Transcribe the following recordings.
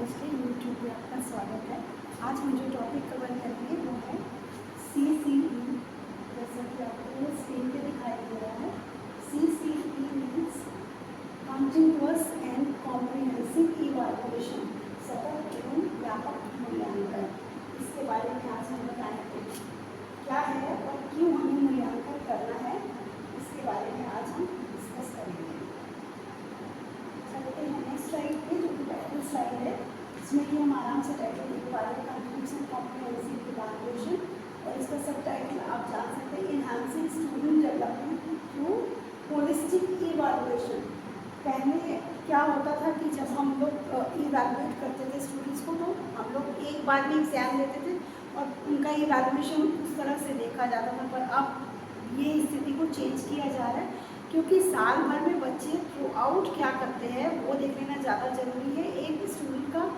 Knowledge के YouTube पे आपका स्वागत है। आज हम जो टॉपिक कवर करेंगे वो है CCE। जैसा कि आपको स्क्रीन पे दिखाई दे रहा है, CCE means continuous and comprehensive evaluation, सतत एवं व्यापक मूल्यांकन। इसके बारे में आज हम बताएंगे क्या है और क्यों हमें मूल्यांकन करना है, इसके बारे में आज हम डिस्कस करेंगे। चलते हैं नेक्स्ट स्लाइड पे, जो कि टाइटल स्लाइड है, इसमें कि हम आराम से टाइटल देख पा रहे हैं, कॉन्टिन्यूअस एंड कॉम्प्रिहेंसिव इवैल्यूएशन, और इसका सब टाइटल आप जान सकते हैं, enhancing student development through holistic evaluation. पहले क्या होता था कि जब हम लोग इवैल्यूएट करते थे स्टूडेंट्स को, तो हम लोग एक बार में एग्जाम लेते थे और उनका इवैल्यूएशन उस तरह से देखा जाता था। पर अब ये स्थिति को चेंज किया जा रहा है, क्योंकि साल भर में बच्चे थ्रू आउट क्या करते हैं वो देख लेना ज़्यादा जरूरी है। एक स्टूडेंट का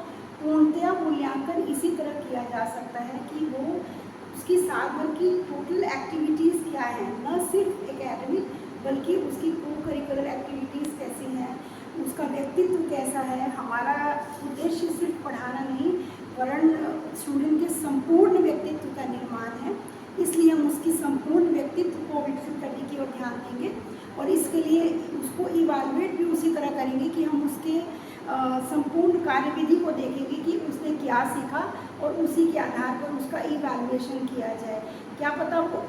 पूर्णतया मूल्यांकन इसी तरह किया जा सकता है कि वो उसकी साल भर की टोटल एक्टिविटीज़ क्या हैं, न सिर्फ एकेडमिक बल्कि उसकी को करिकुलर एक्टिविटीज़ कैसी हैं, उसका व्यक्तित्व कैसा है। हमारा उद्देश्य सिर्फ पढ़ाना नहीं, वरन स्टूडेंट के संपूर्ण व्यक्तित्व का निर्माण है। इसलिए हम उसकी संपूर्ण व्यक्तित्व को विकसित करने की ओर ध्यान देंगे, और इसके लिए उसको इवैल्यूएट भी उसी तरह करेंगे कि हम उसके संपूर्ण कार्यविधि को देखेंगे कि उसने क्या सीखा, और उसी के आधार पर उसका इवैल्यूएशन किया जाए। क्या पता वो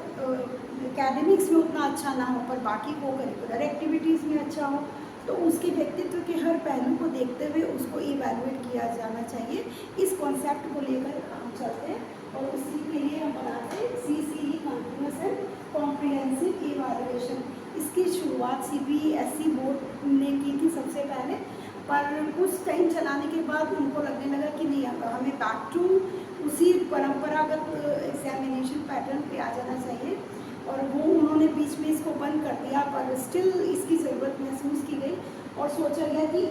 एकेडमिक्स में उतना अच्छा ना हो, पर बाकी को करिकुलर एक्टिविटीज़ में अच्छा हो, तो उसके व्यक्तित्व के हर पहलू को देखते हुए उसको इवैल्यूएट किया जाना चाहिए। इस कॉन्सेप्ट को लेकर हम चलते हैं, और उसी के लिए हम बनाते हैं CCE, continuous and comprehensive evaluation. इसकी शुरुआत CBSE बोर्ड ने की थी सबसे पहले, पर कुछ टाइम चलाने के बाद उनको लगने लगा कि नहीं, हमें बैक टू उसी परंपरागत एग्जामिनेशन पैटर्न पे आ जाना चाहिए, और वो उन्होंने बीच में इसको बंद कर दिया। पर स्टिल इसकी ज़रूरत महसूस की गई, और सोचा गया कि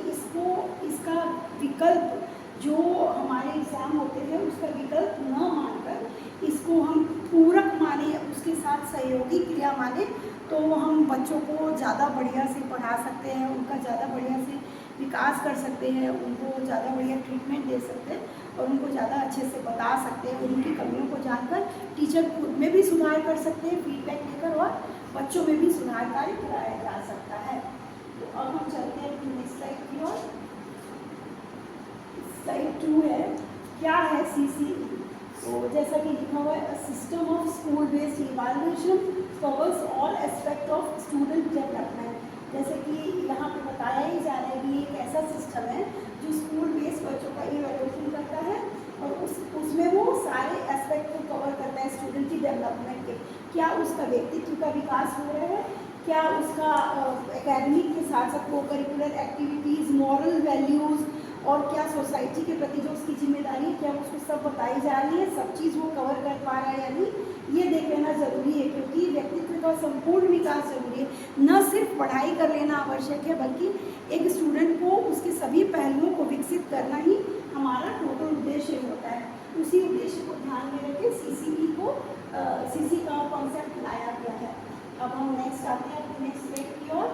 इसका विकल्प जो हमारे एग्ज़ाम होते हैं उसका विकल्प न मानकर इसको हम पूरक माने, उसके साथ सहयोगी क्रिया माने, तो हम बच्चों को ज़्यादा बढ़िया से पढ़ा सकते हैं, उनका ज़्यादा बढ़िया से विकास कर सकते हैं, उनको ज़्यादा बढ़िया ट्रीटमेंट दे सकते हैं, और उनको ज़्यादा अच्छे से बता सकते हैं। उनकी कमियों को जानकर टीचर खुद में भी सुधार कर सकते हैं फीडबैक लेकर, और बच्चों में भी सुधार कार्य कराया जा सकता है। तो अब हम चलते हैं नेक्स्ट स्लाइड की ओर। स्लाइड 2 है, क्या है CCE। तो जैसा कि लिखा हुआ है, system of school based evaluation covers all aspect of student development. जैसे कि यहाँ पे बताया ही जा रहा है कि एक ऐसा सिस्टम है जो स्कूल बेस्ड बच्चों का इवैल्यूएशन करता है, और उसमें वो सारे एस्पेक्ट को कवर करता है स्टूडेंट की डेवलपमेंट के। क्या उसका व्यक्तित्व का विकास हो रहा है, क्या उसका एकेडमिक के साथ साथ को करिकुलर एक्टिविटीज़, मॉरल वैल्यूज़, और क्या सोसाइटी के प्रति जो उसकी जिम्मेदारी है, क्या उसको सब बताई जा रही है, सब चीज़ वो कवर कर पा रहा है या नहीं, ये देख लेना ज़रूरी है। क्योंकि व्यक्तित्व का संपूर्ण विकास जरूरी है, न सिर्फ पढ़ाई कर लेना आवश्यक है, बल्कि एक स्टूडेंट को उसके सभी पहलुओं को विकसित करना ही हमारा टोटल उद्देश्य होता है। उसी उद्देश्य को ध्यान में रख के CCE का कॉन्सेप्ट लाया गया है। अब हम नेक्स्ट आते हैं अपने नेक्स्ट स्लाइड की ओर।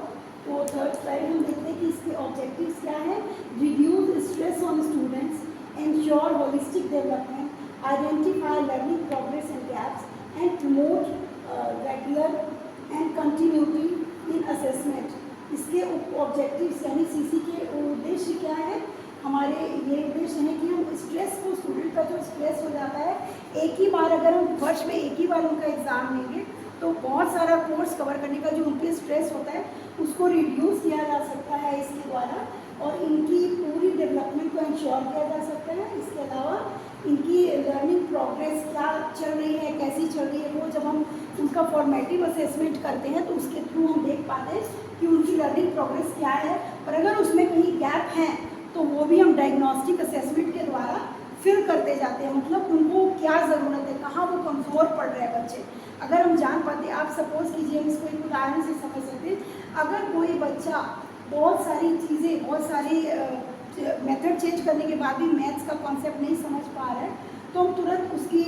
तो थर्ड स्लाइड हम देखते हैं कि इसके ऑब्जेक्टिव्स क्या है। Reduce stress on students, ensure holistic development, identify learning progress and gaps, and promote regular and continuity in assessment. इसके ऑब्जेक्टिव्स यानी CC के उद्देश्य क्या है, हमारे ये उद्देश्य है कि हम स्ट्रेस को, स्टूडेंट का जो स्ट्रेस हो जाता है, एक ही बार अगर हम वर्ष में एक ही बार उनका एग्ज़ाम लेंगे तो बहुत सारा कोर्स कवर करने का जो उनके स्ट्रेस होता है उसको रिड्यूस किया जा सकता है इसके द्वारा, और इनकी पूरी डेवलपमेंट को इंश्योर किया जा सकता है। इसके अलावा इनकी लर्निंग प्रोग्रेस क्या चल रही है, कैसी चल रही है, वो जब हम उनका फॉर्मेटिव असेसमेंट करते हैं तो उसके थ्रू हम देख पाते हैं कि उनकी लर्निंग प्रोग्रेस क्या है। और अगर उसमें कहीं गैप हैं तो वो भी हम डायग्नोस्टिक असेसमेंट के द्वारा फिल करते जाते हैं, मतलब उनको क्या ज़रूरत है, कहाँ वो कमज़ोर पड़ रहे हैं बच्चे। अगर हम जान पाते, आप सपोज़ कीजिए, हम इसको एक उदाहरण से समझ सकते हैं। अगर कोई बच्चा बहुत सारी चीज़ें, बहुत सारी मेथड चेंज करने के बाद भी मैथ्स का कॉन्सेप्ट नहीं समझ पा रहा है, तो हम तुरंत उसकी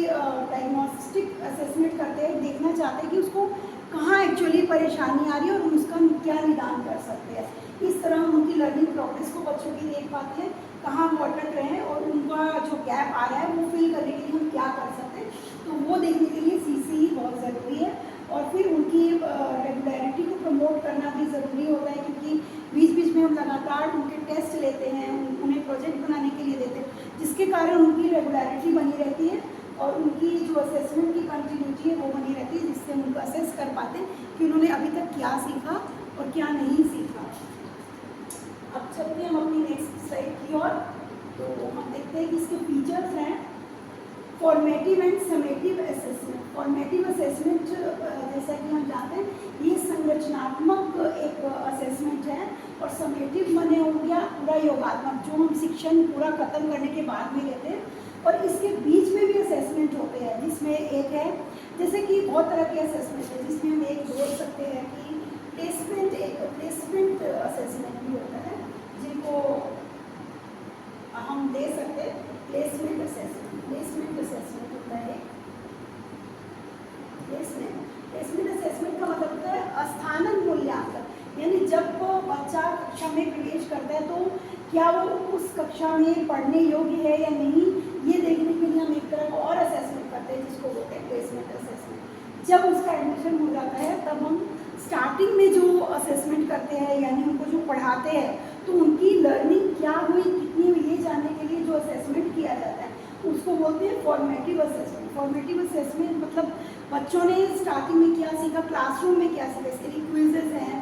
डायग्नोस्टिक असेसमेंट करते हैं, देखना चाहते हैं कि उसको कहाँ एक्चुअली परेशानी आ रही है और हम उसका क्या निदान कर सकते हैं। इस तरह हम उनकी लर्निंग प्रोग्रेस को बच्चों की देख पाते हैं। कहाँ वो अटक रहे हैं और उनका जो गैप आ रहा है वो फिल करने के लिए हम क्या कर सकते हैं, तो वो देखने के लिए CCE बहुत ज़रूरी है। और फिर उनकी रेगुलरिटी को प्रमोट करना भी ज़रूरी होता है, क्योंकि बीच बीच में हम लगातार उनके टेस्ट लेते हैं, उन्हें प्रोजेक्ट बनाने के लिए देते हैं, जिसके कारण उनकी रेगुलरिटी बनी रहती है और उनकी जो असेसमेंट की कंटिन्यूटी है वो बनी रहती है, जिससे हम उनको असेस कर पाते हैं कि उन्होंने अभी तक क्या सीखा और क्या नहीं सीखा। अब चलते हैं हम अपनी नेक्स्ट स्लाइड की ओर। तो हम देखते हैं कि इसके फीचर्स हैं formative and summative assessment. Formative assessment जैसा कि हम जानते हैं ये संरचनात्मक एक असेसमेंट है, और समेटिव माने हो गया पूरा योगात्मक, जो हम शिक्षण पूरा खत्म करने के बाद में लेते हैं। और इसके बीच में भी असेसमेंट होते हैं, जिसमें एक है जैसे कि बहुत तरह के असेसमेंट है, जिसमें हम एक बोल सकते हैं कि प्लेसमेंट, एक प्लेसमेंट असेसमेंट भी होता है जिनको हम दे सकते हैं। प्लेसमेंट असेसमेंट होता है। प्लेसमेंट असेसमेंट का मतलब होता है स्थानन मूल्यांकन, यानी जब बच्चा कक्षा में प्रवेश करता है तो क्या वो उस कक्षा में पढ़ने योग्य है या नहीं, ये देखने के लिए हम एक तरह का और असेसमेंट करते हैं, जिसको बोलते हैं प्लेसमेंट असेसमेंट। जब उसका एडमिशन हो जाता है तब हम स्टार्टिंग में जो असेसमेंट करते हैं, यानी उनको जो पढ़ाते हैं तो उनकी लर्निंग क्या हुई, कितनी हुई, ये जानने के लिए जो असेसमेंट किया जाता है उसको बोलते हैं फॉर्मेटिव असेसमेंट। फॉर्मेटिव असेसमेंट मतलब बच्चों ने स्टार्टिंग में क्या सीखा, क्लासरूम में क्या सीखा, इसके लिए क्विजेज हैं,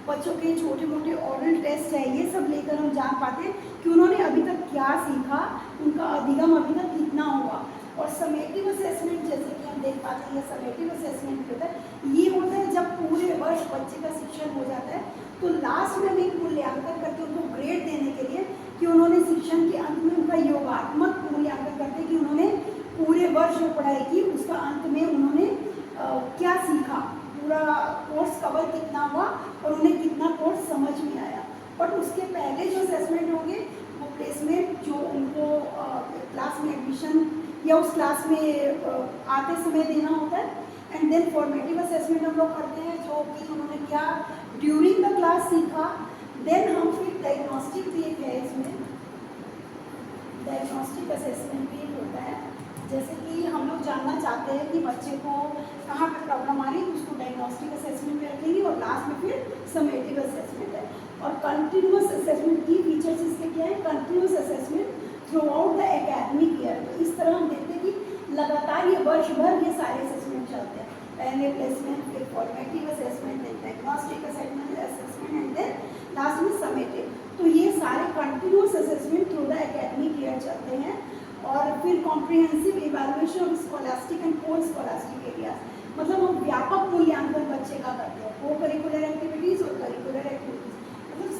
बच्चों के छोटे मोटे ऑरल टेस्ट है, ये सब लेकर हम जान पाते हैं कि उन्होंने अभी तक क्या सीखा, उनका अधिगम अभी तक कितना हुआ। और समेटिव असेसमेंट जैसे कि हम देख पाते हैं, समेटिव असेसमेंट होता है, ये होता है जब पूरे वर्ष बच्चे का शिक्षण हो जाता है तो लास्ट में भी मूल्यांकन करके उनको ग्रेड देने के लिए कि उन्होंने शिक्षण के अंत में उनका योगात्मक मूल्यांकन करते कि उन्होंने पूरे वर्ष जो पढ़ाई की उसका अंत में उन्होंने क्या सीखा, पूरा कोर्स कवर कितना हुआ और उन्हें कितना कोर्स समझ में आया। बट उसके पहले जो असेसमेंट होंगे वो प्लेसमेंट, जो उनको क्लास में एडमिशन या उस क्लास में आते समय देना होता है। एंड देन फॉर्मेटिव असेसमेंट हम लोग करते हैं, जो कि उन्होंने क्या ड्यूरिंग द क्लास सीखा। देन हम फिर डायग्नोस्टिक भी एक है, इसमें डायग्नोस्टिक असेसमेंट भी एक होता है, जैसे कि हम लोग जानना चाहते हैं कि बच्चे को कहाँ पे प्रॉब्लम आ रही है, उसको डायग्नोस्टिक असेसमेंट में रखेंगे और लास्ट में फिर समेटिव असेसमेंट है। और कंटिन्यूअस असेसमेंट की फीचर्स इसके क्या है, continuous assessment through out the academic year. तो इस तरह हम देखते हैं कि लगातार ये वर्ष भर ये सारे असेसमेंट चलते हैं, पहले प्लेसमेंट, फिर formative assessment, then diagnostic assessment and then last में समेटिव। तो ये सारे continuous assessment through the academic year चलते हैं। और फिर comprehensive evaluation of scholastic and post scholastic areas, मतलब हम व्यापक मूल्यांकन बच्चे का करते हैं, को करिकुलर एक्टिविटीज़ और करिकुलर एक्टिविटीज़, मतलब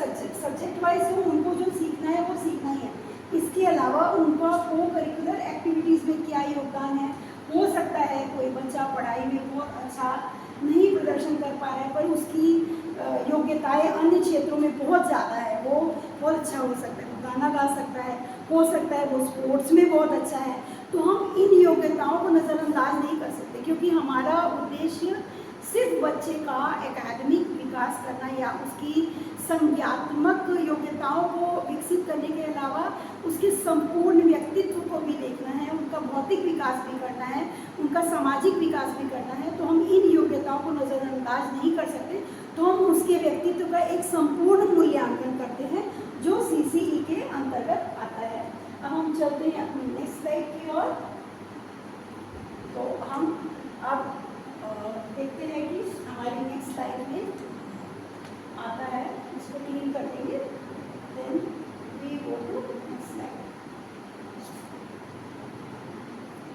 सब्जेक्ट वाइज तो उनको जो सीखना है वो सीखना ही है। इसके अलावा उनका को करिकुलर एक्टिविटीज़ में क्या योगदान है, हो सकता है कोई बच्चा पढ़ाई में बहुत अच्छा नहीं प्रदर्शन कर पा रहा है पर उसकी योग्यताएं अन्य क्षेत्रों में बहुत ज़्यादा है, वो बहुत अच्छा हो सकता है, वो गाना गा सकता है, हो सकता है वो स्पोर्ट्स में बहुत अच्छा है। तो हम इन योग्यताओं को नज़रअंदाज नहीं कर सकते, क्योंकि हमारा उद्देश्य सिर्फ बच्चे का एकेडमिक विकास करना या उसकी संज्ञात्मक योग्यताओं को विकसित करने के अलावा उसके संपूर्ण व्यक्तित्व को भी देखना है, उनका भौतिक विकास भी करना है, उनका सामाजिक विकास भी करना है। तो हम इन योग्यताओं को नज़रअंदाज नहीं कर सकते, तो हम उसके व्यक्तित्व का एक संपूर्ण मूल्यांकन करते हैं जो CCE के अंतर्गत आता है। अब हम चलते हैं अपनी नेक्स्ट स्लाइड की ओर। तो हम अब देखते हैं कि हमारी नेक्स्ट स्लाइड में आता है, इसको क्लीन कर देंगे, then we go to next slide.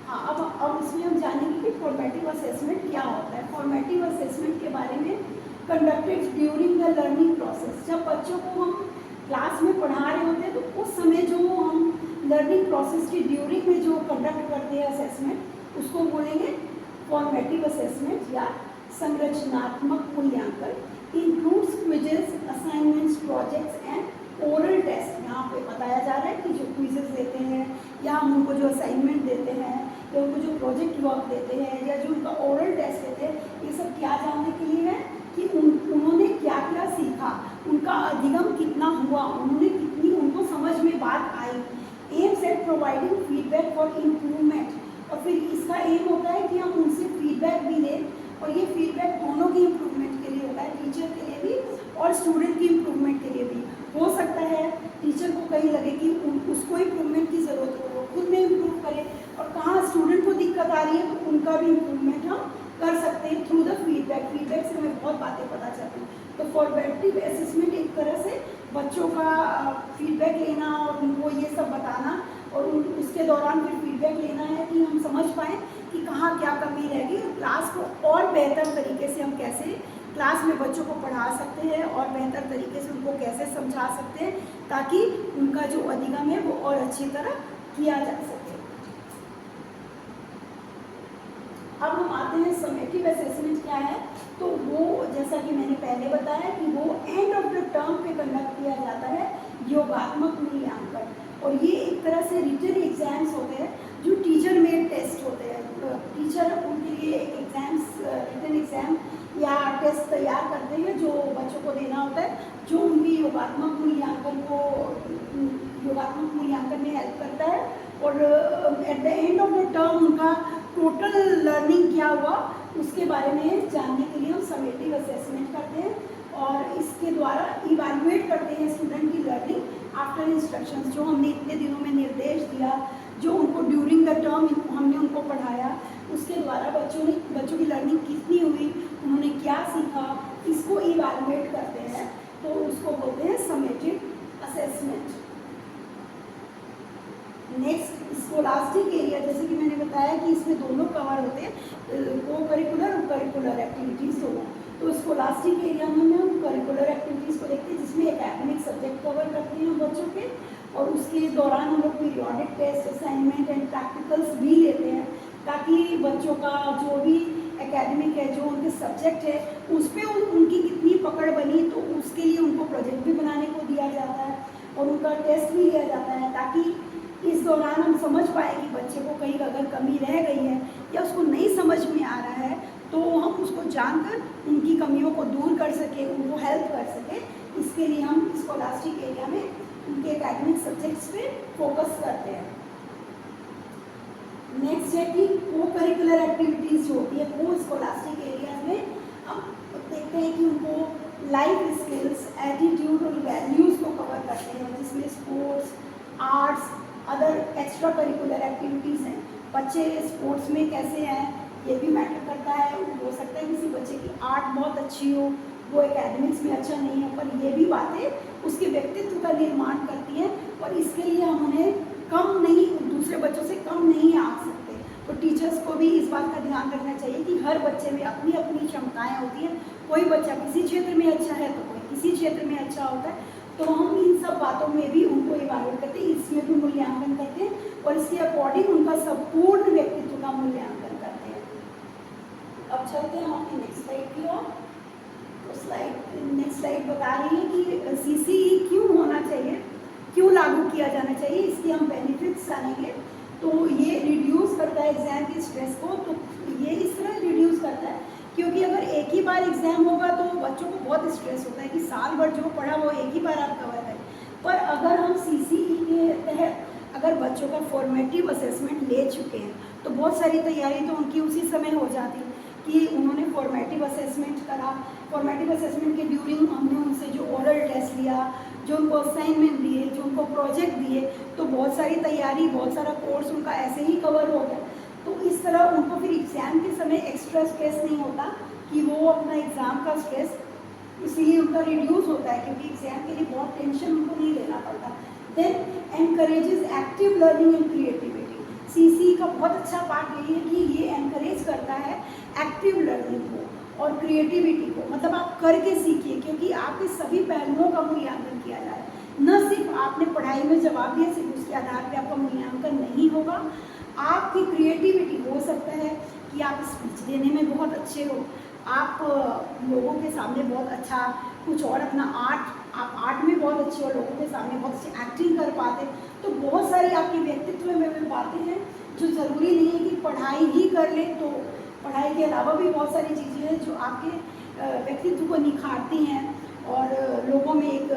हाँ, अब इसमें हम जानेंगे कि फॉर्मेटिव असेसमेंट क्या होता है। फॉर्मेटिव असेसमेंट के बारे में conducted during the learning process, जब बच्चों को हम क्लास में पढ़ा रहे होते हैं तो उस समय जो हम लर्निंग प्रोसेस की ड्यूरिंग में जो कंडक्ट करते हैं असेसमेंट, उसको बोलेंगे फॉर्मेटिव असेसमेंट या संरचनात्मक मूल्यांकन। Includes quizzes, assignments, projects and oral test. यहाँ पे बताया जा रहा है कि जो क्विजेस देते हैं या हम उनको जो असाइनमेंट देते हैं या उनको जो प्रोजेक्ट वर्क देते हैं या जो उनका ओरल टेस्ट देते हैं, ये सब क्या जानने के लिए है कि उन्होंने क्या क्या सीखा, उनका अधिगम कितना हुआ, उन्होंने कितनी उनको समझ में बात आई। प्रोवाइडिंग फीडबैक फॉर इम्प्रूवमेंट, और फिर इसका एम होता है कि हम उनसे फीडबैक भी लें, और ये फीडबैक दोनों की इम्प्रूवमेंट के लिए होता है, टीचर के लिए भी और स्टूडेंट की इम्प्रूवमेंट के लिए भी। हो सकता है टीचर को कहीं लगे कि उसको इम्प्रूवमेंट की ज़रूरत है, वो खुद में इम्प्रूव करे, और कहाँ स्टूडेंट को दिक्कत आ रही है तो उनका भी इम्प्रूवमेंट हम कर सकते हैं थ्रू द फीडबैक। फीडबैक से हमें बहुत बातें पता चलती हैं। तो फॉर्मेटिव असेसमेंट एक तरह से बच्चों का फीडबैक लेना और उनको ये सब बताना, और उसके दौरान फिर फीडबैक लेना है कि हम समझ पाएँ कि कहाँ क्या कमी रहेगी, और क्लास को और बेहतर तरीके से हम कैसे क्लास में बच्चों को पढ़ा सकते हैं और बेहतर तरीके से उनको कैसे समझा सकते हैं ताकि उनका जो अधिगम है वो और अच्छी तरह किया जा सके। अब हम आते हैं समेटिव असेसमेंट क्या है। तो वो जैसा कि मैंने पहले बताया कि वो एंड ऑफ द टर्म पे कंडक्ट किया जाता है योगात्मक मूल्यांकन, और ये एक तरह से रिटन एग्जाम्स होते हैं जो टीचर मेड टेस्ट होते हैं। टीचर उनके लिए एक एग्जाम्स रिटन एग्जाम या टेस्ट तैयार करते हैं जो बच्चों को देना होता है, जो उनकी योगात्मक मूल्यांकन में हेल्प करता है, और at the end of the term उनका टोटल लर्निंग क्या हुआ उसके बारे में जानने के लिए हम समेटिव असेसमेंट करते हैं, और इसके द्वारा इवैल्यूएट करते हैं स्टूडेंट की लर्निंग आफ्टर इंस्ट्रक्शंस। जो हमने इतने दिनों में निर्देश दिया, जो उनको ड्यूरिंग द टर्म हमने उनको पढ़ाया, उसके द्वारा बच्चों की लर्निंग कितनी हुई, उन्होंने क्या सीखा, इसको इवैल्यूएट करते हैं। तो उसको बोलते हैं summative assessment. Next scholastic area, जैसे कि मैंने बताया कि इसमें दोनों कवर होते हैं, को करिकुलर और करिकुलर एक्टिविटीज़ दोनों। तो स्कोलास्टिक एरिया में हम करिकुलर एक्टिविटीज़ को देखते हैं जिसमें एकेडमिक सब्जेक्ट कवर करते हैं बच्चों के, और उसके दौरान हम लोग periodic test, assignment and practicals भी लेते हैं ताकि बच्चों का जो भी एकेडमिक है, जो उनके सब्जेक्ट है, उस पर उनकी कितनी पकड़ बनी, तो उसके लिए उनको प्रोजेक्ट भी बनाने को दिया जाता है और उनका टेस्ट भी लिया जाता है, ताकि इस दौरान हम समझ पाए कि बच्चे को कहीं अगर कमी रह गई है या उसको नहीं समझ में आ रहा है तो हम उसको जानकर उनकी कमियों को दूर कर सके, उनको हेल्प कर सके। इसके लिए हम स्कोलास्टिक एरिया में उनके एकेडमिक सब्जेक्ट्स पे फोकस करते हैं। नेक्स्ट है कि को करिकुलर एक्टिविटीज़ जो होती है को स्कोलास्टिक एरिया में हम देखते हैं कि उनको लाइफ स्किल्स, एटीट्यूड और वैल्यूज़ को कवर करते हैं, जिसमें sports, arts, other extra curricular activities हैं। बच्चे स्पोर्ट्स में कैसे हैं ये भी मैटर करता है। हो सकता है किसी बच्चे की आर्ट बहुत अच्छी हो, वो एकेडमिक्स में अच्छा नहीं है, पर ये भी बातें उसके व्यक्तित्व का निर्माण करती हैं, और इसके लिए हम उन्हें कम नहीं, दूसरे बच्चों से कम नहीं आंक सकते। तो टीचर्स को भी इस बात का ध्यान रखना चाहिए कि हर बच्चे में अपनी अपनी क्षमताएँ होती हैं। कोई बच्चा किसी क्षेत्र में अच्छा है तो कोई किसी क्षेत्र में अच्छा होता है, तो हम इन सब बातों में भी उनको इवैल्यूएट करते हैं, इसमें भी मूल्यांकन करते हैं और इसके अकॉर्डिंग उनका संपूर्ण व्यक्तित्व का मूल्यांकन करते हैं। अब चलते हैं हम अपनी नेक्स्ट स्लाइड की ओर। तो नेक्स्ट स्लाइड बता रही है कि सीसीई क्यों होना चाहिए, क्यों लागू किया जाना चाहिए, इसके हम बेनिफिट्स जानेंगे। तो ये रिड्यूस करता है एग्जाम की स्ट्रेस को, तो ये इस तरह रिड्यूस करता है क्योंकि अगर एक ही बार एग्जाम होगा तो बच्चों को बहुत स्ट्रेस होता है कि साल भर जो पढ़ा वो एक ही बार आप कवर करें। पर अगर हम सीसीई के तहत अगर बच्चों का फॉर्मेटिव असेसमेंट ले चुके हैं तो बहुत सारी तैयारी तो उनकी उसी समय हो जाती है कि उन्होंने फॉर्मेटिव असेसमेंट करा। फॉर्मेटिव असेसमेंट के ड्यूरिंग हमने उनसे जो ओरल टेस्ट लिया, जो उनको असाइनमेंट दिए, जो उनको प्रोजेक्ट दिए, तो बहुत सारी तैयारी, बहुत सारा कोर्स उनका ऐसे ही कवर हो गया। तो इस तरह उनको फिर एग्ज़ाम के समय एक्स्ट्रा स्ट्रेस नहीं होता कि वो अपना एग्ज़ाम का स्ट्रेस, इसीलिए उनका रिड्यूस होता है क्योंकि एग्ज़ाम के लिए बहुत टेंशन उनको नहीं लेना पड़ता। Then encourages active learning and creativity. CC का बहुत अच्छा पार्ट यही है कि ये एनकरेज करता है एक्टिव लर्निंग को और क्रिएटिविटी को, मतलब आप करके सीखिए क्योंकि आपके सभी पहलुओं का मूल्यांकन किया जा रहा है। न सिर्फ आपने पढ़ाई में जवाब दिया, सिर्फ उसके आधार पर आपका मूल्यांकन नहीं होगा। आपकी क्रिएटिविटी हो सकता है कि आप स्पीच देने में बहुत अच्छे हो, आप लोगों के सामने बहुत अच्छा कुछ और अपना आप आर्ट में बहुत अच्छे हो, लोगों के सामने बहुत अच्छी एक्टिंग कर पाते। तो बहुत सारी आपके व्यक्तित्व में बातें हैं जो ज़रूरी नहीं है कि पढ़ाई ही कर ले, तो पढ़ाई के अलावा भी बहुत सारी चीज़ें हैं जो आपके व्यक्तित्व को निखारती हैं और लोगों में एक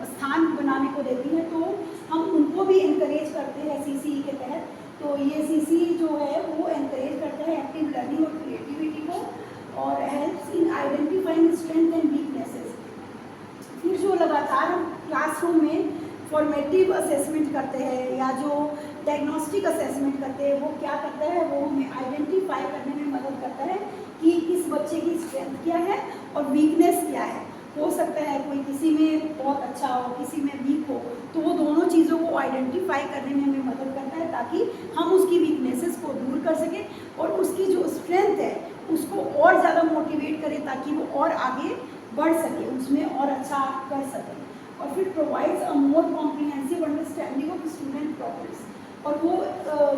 स्थान बनाने को देती हैं। तो हम उनको भी इनकरेज करते हैं ये सीसी जो है वो एनकरेज करता है एक्टिव लर्निंग और क्रिएटिविटी को, और helps in identifying strength and weaknesses. फिर जो लगातार हम क्लासरूम में फॉर्मेटिव असेसमेंट करते हैं या जो डायग्नोस्टिक असेसमेंट करते हैं, वो क्या करता है, वो हमें आइडेंटिफाई करने में मदद करता है कि किस बच्चे की स्ट्रेंथ क्या है और वीकनेस क्या है। हो सकता है कोई किसी में बहुत अच्छा हो, किसी में वीक हो, तो वो दोनों चीज़ों को आइडेंटिफाई करने में हमें मदद करता है ताकि हम उसकी वीकनेसेस को दूर कर सकें और उसकी जो स्ट्रेंथ है उसको और ज़्यादा मोटिवेट करें ताकि वो और आगे बढ़ सके, उसमें और अच्छा कर सके। और फिर provides a more comprehensive understanding of student progress. और वो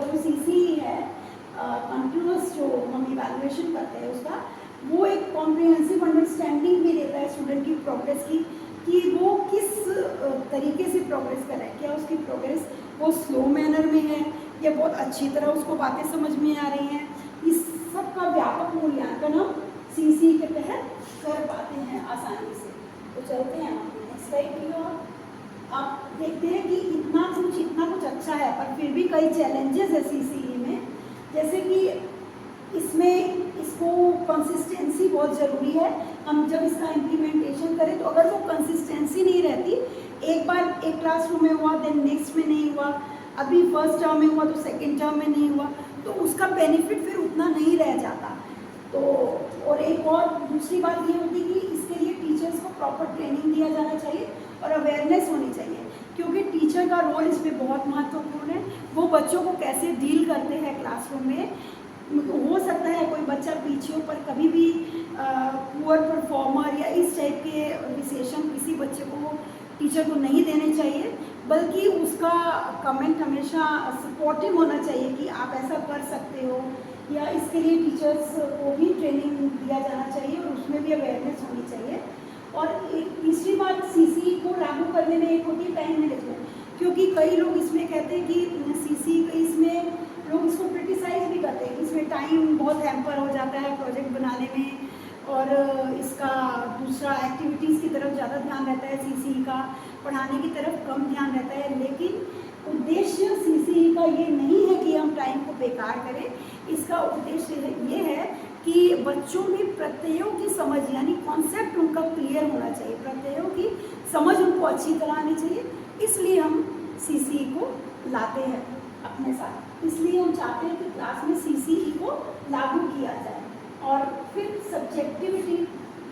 जो सीसी है कंटिन्यूस जो हम इवैल्यूएशन करते हैं उसका, वो एक कॉम्प्रिहेंसिव अंडरस्टैंडिंग भी देता है स्टूडेंट की प्रोग्रेस की, कि वो किस तरीके से प्रोग्रेस कर रहा है, क्या उसकी प्रोग्रेस वो स्लो मैनर में है या बहुत अच्छी तरह उसको बातें समझ में आ रही हैं। इस सब का व्यापक मूल्यांकन हम सीसी के तहत कर पाते हैं आसानी से। तो चलते हैं हम नेक्स्ट स्लाइड की ओर। आप देखते हैं कि इतना कुछ अच्छा है, पर फिर भी कई चैलेंजेस है सीसीई में, जैसे कि इसमें इसको कंसिस्टेंसी बहुत ज़रूरी है। हम जब इसका इम्प्लीमेंटेशन करें तो अगर वो कंसिस्टेंसी नहीं रहती, एक बार एक क्लासरूम में हुआ देन नेक्स्ट में नहीं हुआ, अभी फर्स्ट टर्म में हुआ तो सेकेंड टर्म में नहीं हुआ, तो उसका बेनिफिट फिर उतना नहीं रह जाता। तो और एक और दूसरी बात ये होती है कि इसके लिए टीचर्स को प्रॉपर ट्रेनिंग दिया जाना चाहिए और अवेयरनेस होनी चाहिए, क्योंकि टीचर का रोल इसमें बहुत महत्वपूर्ण है। वो बच्चों को कैसे डील करते हैं क्लासरूम में, हो सकता है कोई बच्चा पीछे हो, पर कभी भी पुअर परफॉर्मर या इस टाइप के विशेषण किसी बच्चे को टीचर को नहीं देने चाहिए, बल्कि उसका कमेंट हमेशा सपोर्टिव होना चाहिए कि आप ऐसा कर सकते हो, या इसके लिए टीचर्स को भी ट्रेनिंग दिया जाना चाहिए और उसमें भी अवेयरनेस होनी चाहिए। और एक तीसरी बात सीसी को लागू करने में एक होती है टाइम मैनेजमेंट, क्योंकि कई लोग इसमें कहते हैं कि सीसी इसमें लोग इसको क्रिटिसाइज भी करते हैं कि इसमें टाइम बहुत हैम्पर हो जाता है प्रोजेक्ट बनाने में, और इसका दूसरा एक्टिविटीज़ की तरफ ज़्यादा ध्यान रहता है सीसी का, पढ़ाने की तरफ कम ध्यान रहता है। लेकिन उद्देश्य सीसी का ये नहीं है कि हम टाइम को बेकार करें, इसका उद्देश्य ये है कि बच्चों में प्रत्ययों की समझ यानी कॉन्सेप्ट उनका क्लियर होना चाहिए, प्रत्ययों की समझ उनको अच्छी तरह आनी चाहिए। इसलिए हम सीसी को लाते हैं अपने साथ, इसलिए हम चाहते हैं कि क्लास में सीसी को लागू किया जाए। और फिर subjectivity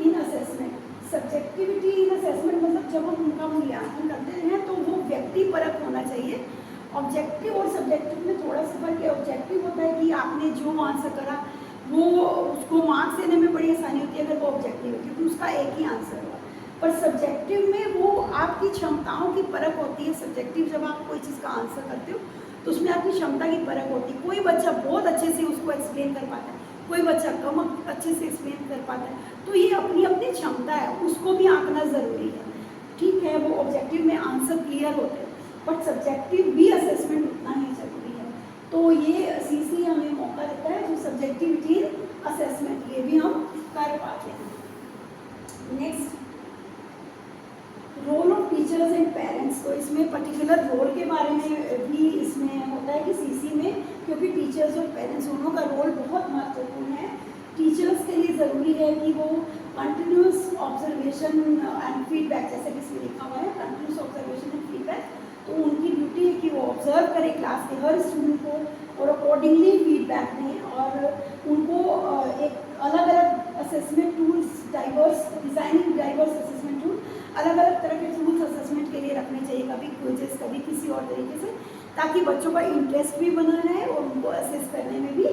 in assessment, subjectivity in assessment मतलब जब हम उनका मूल्यांकन करते हैं तो वो व्यक्तिपरक होना चाहिए। ऑब्जेक्टिव और सब्जेक्टिव में थोड़ा सा फर्क है। ऑब्जेक्टिव होता है कि आपने जो आंसर करा वो उसको मार्क्स देने में बड़ी आसानी होती है अगर वो ऑब्जेक्टिव है, क्योंकि उसका एक ही आंसर हुआ। पर सब्जेक्टिव में वो आपकी क्षमताओं की परख होती है। सब्जेक्टिव जब आप कोई चीज़ का आंसर करते हो तो उसमें आपकी क्षमता की परख होती है। कोई बच्चा बहुत अच्छे से उसको एक्सप्लेन कर पाता है, कोई बच्चा कम अच्छे से एक्सप्लेन कर पाता है, तो ये अपनी अपनी क्षमता है, उसको भी आंकना ज़रूरी है। ठीक है, वो ऑब्जेक्टिव में आंसर क्लियर होते हैं, बट सब्जेक्टिव भी असेसमेंट उतना ही ज़रूरी है। तो ये सीसी हमें मौका देता है जो सब्जेक्टिविटी असेसमेंट, ये भी हम कर पाते हैं। Next, role of teachers and parents. तो इसमें पर्टिकुलर रोल के बारे में भी इसमें होता है कि सीसी में, क्योंकि टीचर्स और पेरेंट्स दोनों का रोल बहुत महत्वपूर्ण है। टीचर्स के लिए ज़रूरी है कि वो कंटिन्यूस ऑब्जर्वेशन एंड फीडबैक, जैसे कि इसमें लिखा हुआ है कंटिन्यूस ऑब्जर्वेशन एंड फीडबैक, तो उनकी ड्यूटी है कि वो ऑब्जर्व करें क्लास के हर स्टूडेंट को और अकॉर्डिंगली फीडबैक दें, और उनको एक अलग अलग assessment tools, diverse designing diverse assessment tool, अलग अलग तरह के टूल्स असेसमेंट के लिए रखने चाहिए, कभी क्विजेस, कभी किसी और तरीके से, ताकि बच्चों का इंटरेस्ट भी बना रहे और उनको असेस करने में भी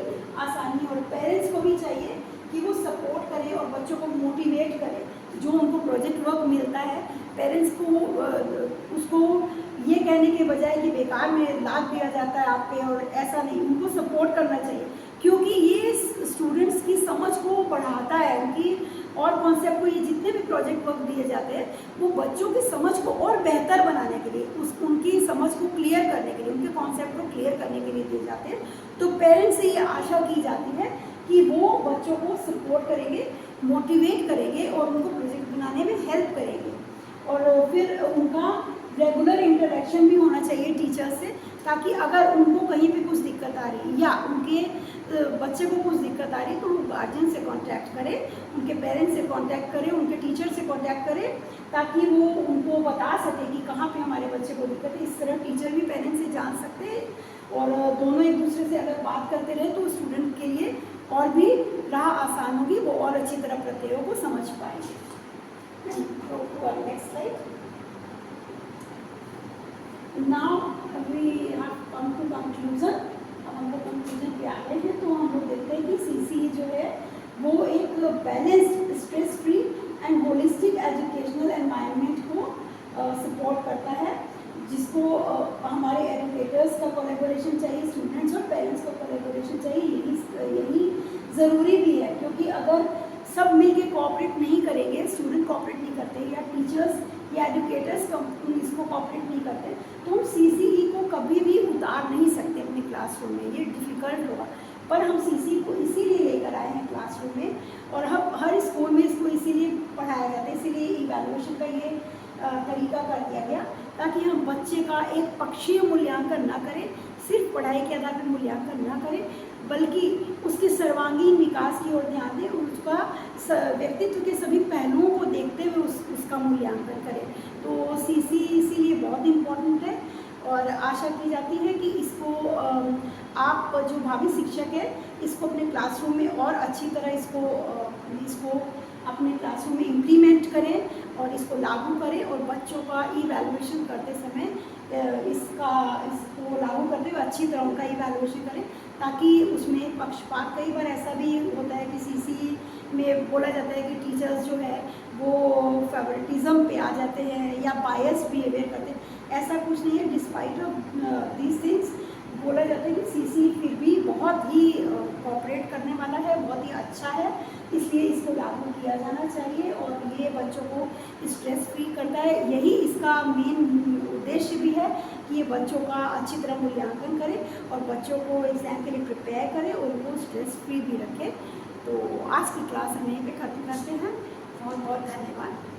आसानी। और पेरेंट्स को भी चाहिए कि वो सपोर्ट करें और बच्चों को मोटिवेट करें। जो उनको प्रोजेक्ट वर्क मिलता है, पेरेंट्स को उसको ये कहने के बजाय कि बेकार में लाद दिया जाता है आप पे, और ऐसा नहीं, उनको सपोर्ट करना चाहिए, क्योंकि ये स्टूडेंट्स की समझ को बढ़ाता है, उनकी और कॉन्सेप्ट को, ये जितने भी प्रोजेक्ट वर्क दिए जाते हैं वो बच्चों की समझ को और बेहतर बनाने के लिए, उनकी समझ को क्लियर करने के लिए, उनके कॉन्सेप्ट को क्लियर करने के लिए दिए जाते हैं। तो पेरेंट्स से ये आशा की जाती है कि वो बच्चों को सपोर्ट करेंगे, मोटिवेट करेंगे और उनको प्रोजेक्ट बनाने में हेल्प करेंगे, और फिर उनका रेगुलर इंटरेक्शन भी होना चाहिए टीचर से, ताकि अगर उनको कहीं पे कुछ दिक्कत आ रही है या उनके बच्चे को कुछ दिक्कत आ रही है तो वो गार्जियन से कांटेक्ट करें, उनके पेरेंट्स से कांटेक्ट करें, उनके टीचर से कांटेक्ट करें, ताकि वो उनको बता सके कि कहाँ पे हमारे बच्चे को दिक्कत है। इस तरह टीचर भी पेरेंट्स से जान सकते हैं, और दोनों एक दूसरे से अगर बात करते रहे तो स्टूडेंट के लिए और भी राह आसान होगी, वो और अच्छी तरह प्रत्ययों को समझ पाएंगे। Next slide. Now we have come to conclusion. अब हम लोग कंक्लूजन पे आ गए हैं, तो हम लोग देखते हैं कि सीसी जो है वो एक balanced, stress free and holistic educational environment को सपोर्ट करता है, जिसको हमारे एजुकेटर्स का कोलैबोरेशन चाहिए, स्टूडेंट्स और पेरेंट्स का कोलैबोरेशन चाहिए। यही ज़रूरी भी है, क्योंकि अगर सब मिलके कोऑपरेट नहीं करेंगे, स्टूडेंट कोऑपरेट नहीं करते या टीचर्स या एजुकेटर्स इसको कोऑपरेट नहीं करते, तो हम सीसीई को कभी भी उतार नहीं सकते अपने क्लासरूम में, ये डिफ़िकल्ट होगा। पर हम सीसी को इसीलिए लेकर आए हैं क्लासरूम में, और हम हर स्कूल में इसको इसीलिए पढ़ाया जाता है, इसीलिए इवैल्यूएशन का ये तरीका कर दिया गया, ताकि हम बच्चे का एक पक्षीय मूल्यांकन ना करें, सिर्फ पढ़ाई के आधार पर मूल्यांकन ना करें, बल्कि उसके सर्वांगीण विकास की ओर ध्यान दें, उसका व्यक्तित्व के सभी पहलुओं को देखते हुए उसका मूल्यांकन करें। तो सीसी इसीलिए बहुत इम्पोर्टेंट है, और आशा की जाती है कि इसको आप जो भावी शिक्षक है इसको अपने क्लासरूम में और अच्छी तरह इसको अपने क्लासरूम में इम्प्लीमेंट करें और इसको लागू करें, और बच्चों का इवैल्यूएशन करते समय इसको लागू करते हुए अच्छी तरह उनका इवैल्यूएशन करें, ताकि उसमें पक्षपात, कई बार ऐसा भी होता है कि सीसी में बोला जाता है कि टीचर्स जो है वो फेवरेटिज्म पे आ जाते हैं या बायस बिहेवियर करते हैं, ऐसा कुछ नहीं है। डिस्पाइट ऑफ दीज थिंग्स बोला जाता है कि सीसी फिर भी बहुत ही कोऑपरेट करने वाला है, बहुत ही अच्छा है, इसलिए इसको लागू किया जाना चाहिए, और ये बच्चों को स्ट्रेस फ्री करता है। यही इसका मेन उद्देश्य भी है कि ये बच्चों का अच्छी तरह मूल्यांकन करे और बच्चों को एग्ज़ाम के लिए प्रिपेयर करे और उनको स्ट्रेस फ्री भी रखे। तो आज की क्लास हम यहीं पे खत्म करते हैं। बहुत बहुत धन्यवाद।